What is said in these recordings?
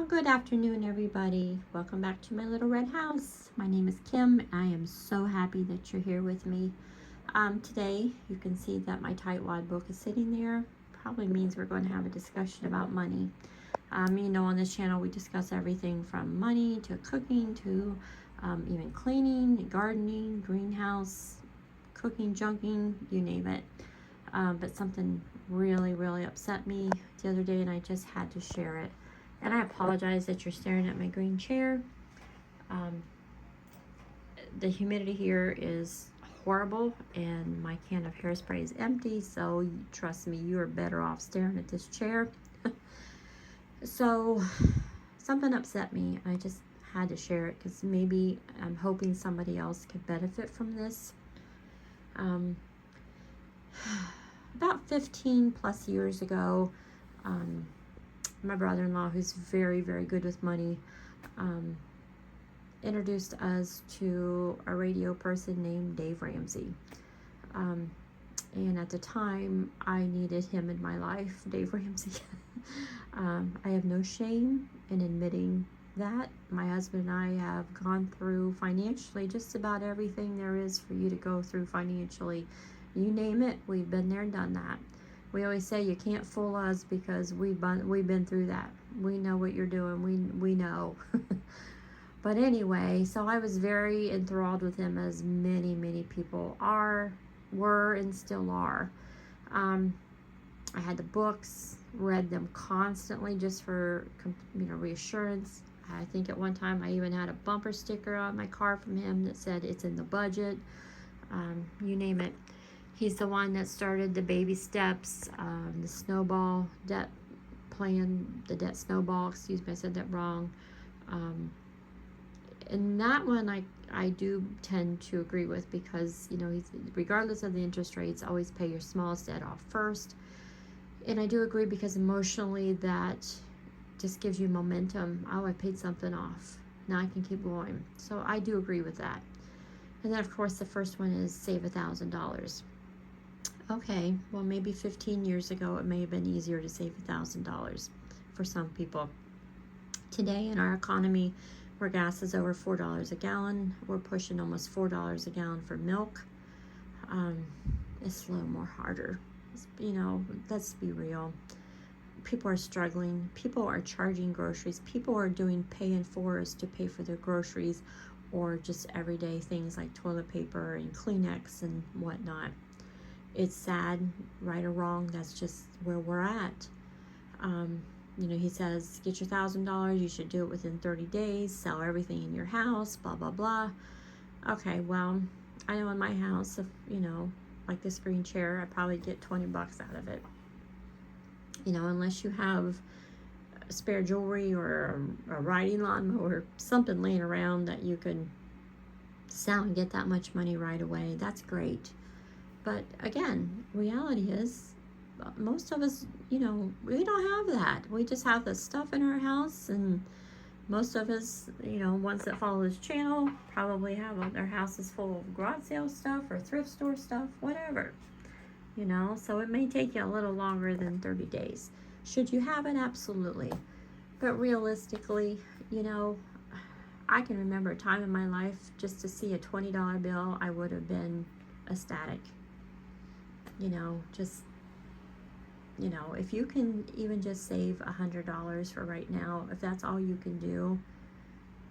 Well, good afternoon, everybody. Welcome back to my little red house. My name is Kim, and I am so happy that you're here with me. Today, you can see that my tightwad book is sitting there. Probably means we're going to have a discussion about money. On this channel, we discuss everything from money to cooking to even cleaning, gardening, greenhouse, cooking, junking, you name it. But something really upset me the other day, and I just had to share it. And I apologize that you're staring at my green chair. The humidity here is horrible, and my can of hairspray is empty, so trust me, you are better off staring at this chair. So something upset me. I just had to share it because maybe I'm hoping somebody else could benefit from this. About 15 plus years ago, my brother-in-law, who's very good with money, introduced us to a radio person named Dave Ramsey. And at the time, I needed him in my life, Dave Ramsey. I have no shame in admitting that. My husband and I have gone through financially just about everything there is for you to go through financially. You name it, we've been there and done that. We always say you can't fool us because we've been through that. We know what you're doing. We know. But anyway, so I was very enthralled with him, as many people were, and still are. I had the books, read them constantly just for reassurance. I think at one time I even had a bumper sticker on my car from him that said it's in the budget. You name it. He's the one that started the baby steps, the snowball debt plan, the debt snowball, excuse me, I said that wrong. And that one I do tend to agree with because, he's, regardless of the interest rates, always pay your smallest debt off first. And I do agree because emotionally that just gives you momentum. Oh, I paid something off. Now I can keep going. So I do agree with that. And then, of course, the first one is save $1,000. Okay, well, maybe 15 years ago, it may have been easier to save $1,000 for some people. Today, in our economy, where gas is over $4 a gallon, we're pushing almost $4 a gallon for milk. It's a little more harder. Let's be real. People are struggling. People are charging groceries. People are doing pay in fours to pay for their groceries, or just everyday things like toilet paper and Kleenex and whatnot. It's sad, right or wrong, that's just where we're at. He says, get your $1,000, you should do it within 30 days, sell everything in your house, blah, blah, blah. Okay, well, I know in my house, if, like this green chair, I probably get 20 bucks out of it. Unless you have spare jewelry or a riding lawnmower or something laying around that you can sell and get that much money right away, that's great. But again, reality is most of us, we don't have that. We just have the stuff in our house, and most of us, ones that follow this channel probably have their houses full of garage sale stuff or thrift store stuff, whatever. So it may take you a little longer than 30 days. Should you have it? Absolutely. But realistically, I can remember a time in my life just to see a $20 bill, I would have been ecstatic. If you can even just save $100 for right now, if that's all you can do,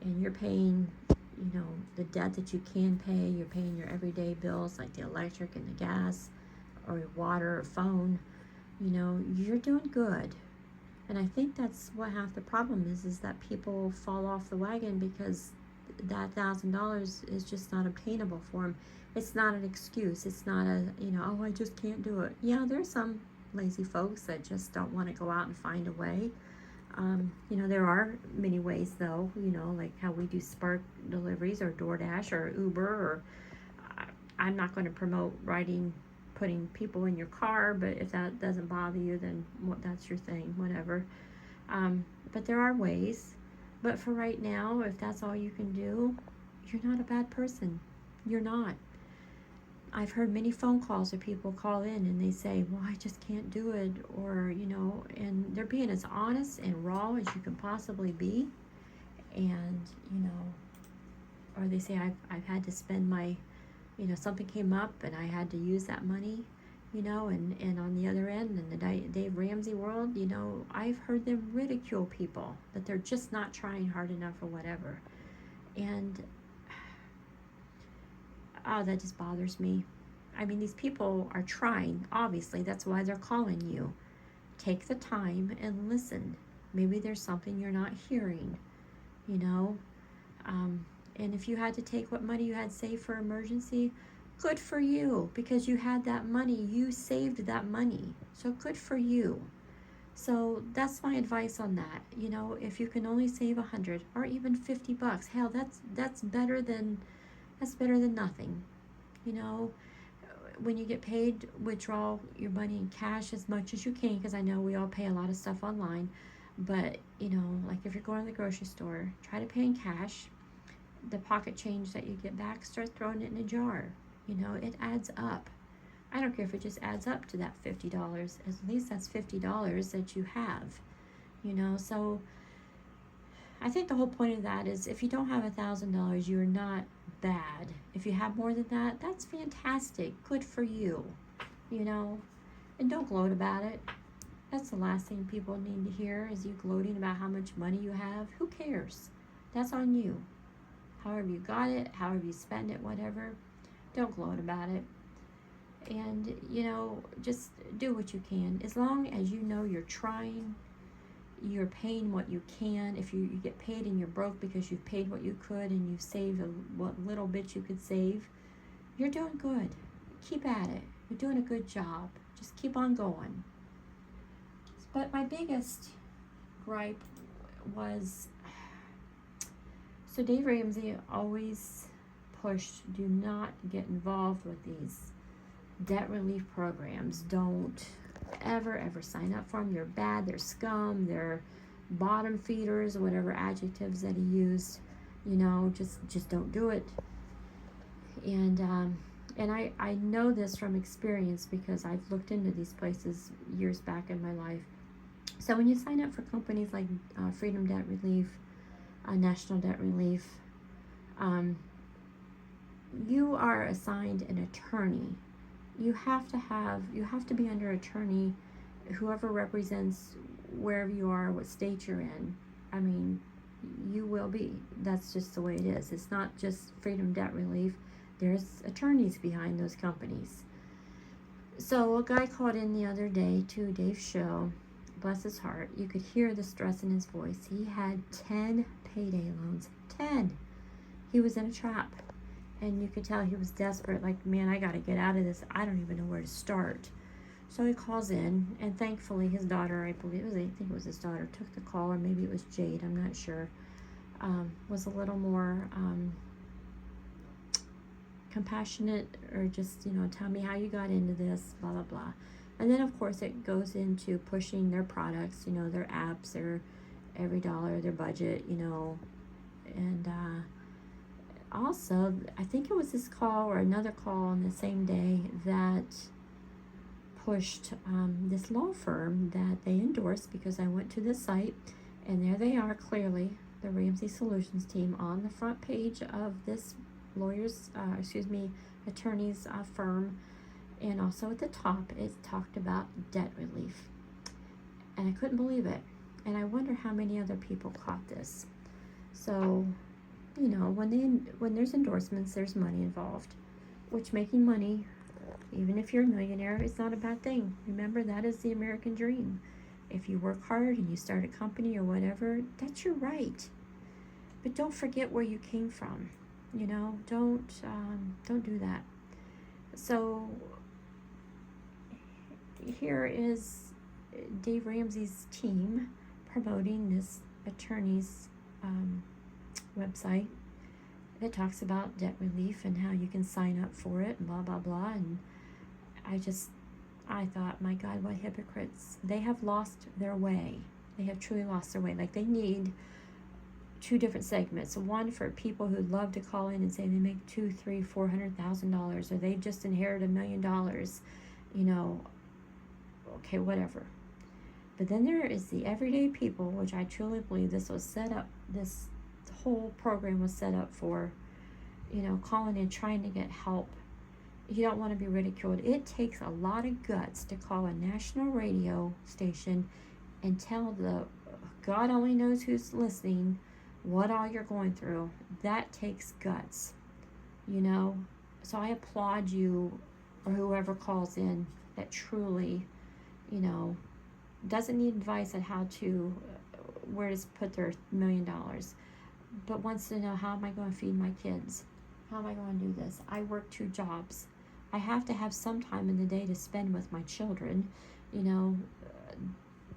and you're paying, the debt that you can pay, you're paying your everyday bills like the electric and the gas, or your water or phone, you're doing good. And I think that's what half the problem is that people fall off the wagon because that $1,000 is just not obtainable for them. It's not an excuse. It's not a, oh, I just can't do it. Yeah, there's some lazy folks that just don't want to go out and find a way. There are many ways though, like how we do Spark deliveries or DoorDash or Uber, or I'm not going to promote putting people in your car, but if that doesn't bother you, then that's your thing, whatever. But there are ways. But for right now, if that's all you can do, you're not a bad person. You're not. I've heard many phone calls where people call in and they say, well, I just can't do it, or, and they're being as honest and raw as you can possibly be. And, or they say, I've had to spend my, something came up and I had to use that money, and on the other end, in the Dave Ramsey world, I've heard them ridicule people, that they're just not trying hard enough or whatever. And that just bothers me. I mean, these people are trying, obviously, that's why they're calling you. Take the time and listen. Maybe there's something you're not hearing, and if you had to take what money you had saved for emergency, good for you, because you had that money, you saved that money, so good for you. So that's my advice on that. If you can only save $100 or even $50, hell, that's better than nothing. When you get paid, withdraw your money in cash as much as you can, because I know we all pay a lot of stuff online. But like if you're going to the grocery store, try to pay in cash. The pocket change that you get back, start throwing it in a jar. It adds up. I don't care if it just adds up to that $50. At least that's $50 that you have. So I think the whole point of that is, if you don't have $1,000, you're not bad. If you have more than that, that's fantastic. Good for you. And don't gloat about it. That's the last thing people need to hear, is you gloating about how much money you have. Who cares? That's on you. However you got it, however you spend it, whatever, don't gloat about it. And, just do what you can. As long as you're trying, you're paying what you can. If you get paid and you're broke because you've paid what you could and you've saved what little bit you could save, you're doing good. Keep at it. You're doing a good job. Just keep on going. But my biggest gripe was, so Dave Ramsey always pushed, do not get involved with these debt relief programs. Don't ever sign up for them. They're bad, they're scum, they're bottom feeders, or whatever adjectives that he used. Just don't do it. And I know this from experience, because I've looked into these places years back in my life. So when you sign up for companies like Freedom Debt Relief, National Debt Relief, you are assigned an attorney. You have to be under attorney, whoever represents wherever you are, what state you're in. I mean, you will be. That's just the way it is. It's not just Freedom Debt Relief. There's attorneys behind those companies. So a guy called in the other day to Dave's show. Bless his heart. You could hear the stress in his voice. He had 10 payday loans. 10. He was in a trap. And you could tell he was desperate. Like, man, I got to get out of this. I don't even know where to start. So he calls in. And thankfully, his daughter, I think it was his daughter, took the call. Or maybe it was Jade. I'm not sure. Was a little more compassionate. Or just, tell me how you got into this. Blah, blah, blah. And then, of course, it goes into pushing their products, their apps, their every dollar, their budget, and also, I think it was this call or another call on the same day that pushed this law firm that they endorsed, because I went to the site, and there they are, clearly, the Ramsey Solutions team on the front page of this attorney's firm. And also at the top, it talked about debt relief. And I couldn't believe it. And I wonder how many other people caught this. So, when there's endorsements, there's money involved. Which, making money, even if you're a millionaire, is not a bad thing. Remember, that is the American dream. If you work hard and you start a company or whatever, that's your right. But don't forget where you came from. Don't do that. So here is Dave Ramsey's team promoting this attorney's website that talks about debt relief and how you can sign up for it and blah, blah, blah. And I thought, my God, what hypocrites. They have lost their way. They have truly lost their way. Like, they need two different segments. One for people who love to call in and say they make $200,000, $300,000, $400,000, or they just inherit $1 million. You know, okay, whatever. But then there is the everyday people, which I truly believe this was set up. This whole program was set up for. You know, calling in trying to get help. You don't want to be ridiculed. It takes a lot of guts to call a national radio station and tell the God only knows who's listening what all you're going through. That takes guts, you know. So I applaud you, or whoever calls in, that truly, you know, doesn't need advice on how to, where to put their $1 million, but wants to know, how am I going to feed my kids? How am I going to do this? I work 2 jobs. I have to have some time in the day to spend with my children. You know,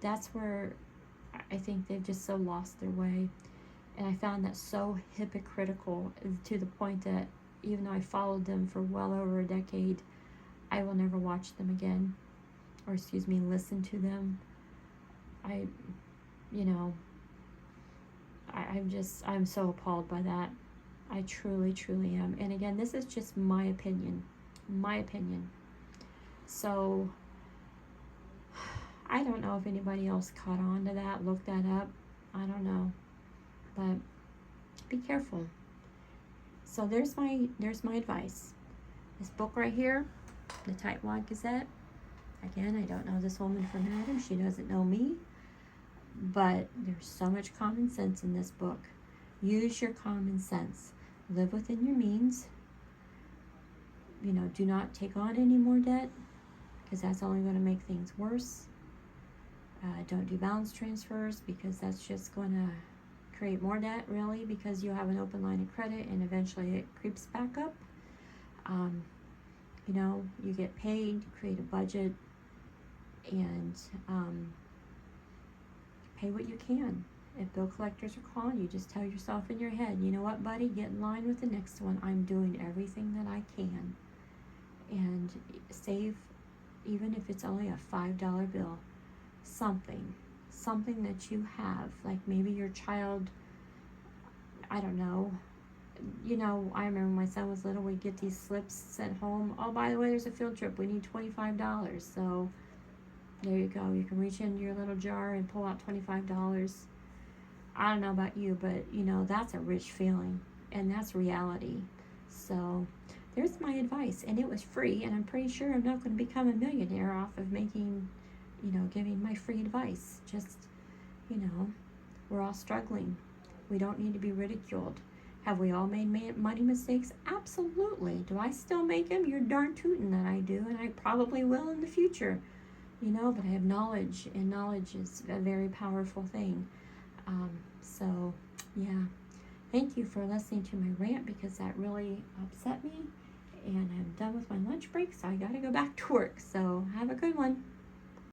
that's where I think they've just so lost their way. And I found that so hypocritical, to the point that even though I followed them for well over a decade, I will never watch them again, or listen to them. I'm so appalled by that. I truly, truly am. And again, this is just my opinion. So, I don't know if anybody else caught on to that, looked that up. I don't know. But be careful. So there's my advice. This book right here, the Tightwad Gazette. Again, I don't know this woman from Adam. She doesn't know me. But there's so much common sense in this book. Use your common sense. Live within your means. You know, do not take on any more debt, because that's only going to make things worse. Don't do balance transfers, because that's just going to create more debt, really, because you have an open line of credit and eventually it creeps back up. You know, you get paid, you create a budget, and pay what you can. If bill collectors are calling, you just tell yourself in your head, you know what, buddy, get in line with the next one. I'm doing everything that I can. And save, even if it's only a $5 bill, something that you have. Like maybe your child, I don't know. You know, I remember my son was little, we'd get these slips sent home. Oh, by the way, there's a field trip. We need $25. So there you go. You can reach into your little jar and pull out $25. I don't know about you, but, you know, that's a rich feeling. And that's reality. So there's my advice. And it was free. And I'm pretty sure I'm not going to become a millionaire off of making, you know, giving my free advice. Just, you know, we're all struggling. We don't need to be ridiculed. Have we all made money mistakes? Absolutely. Do I still make them? You're darn tootin' that I do. And I probably will in the future. You know, but I have knowledge. And knowledge is a very powerful thing. So, yeah. Thank you for listening to my rant, because that really upset me. And I'm done with my lunch break, so I got to go back to work. So, have a good one.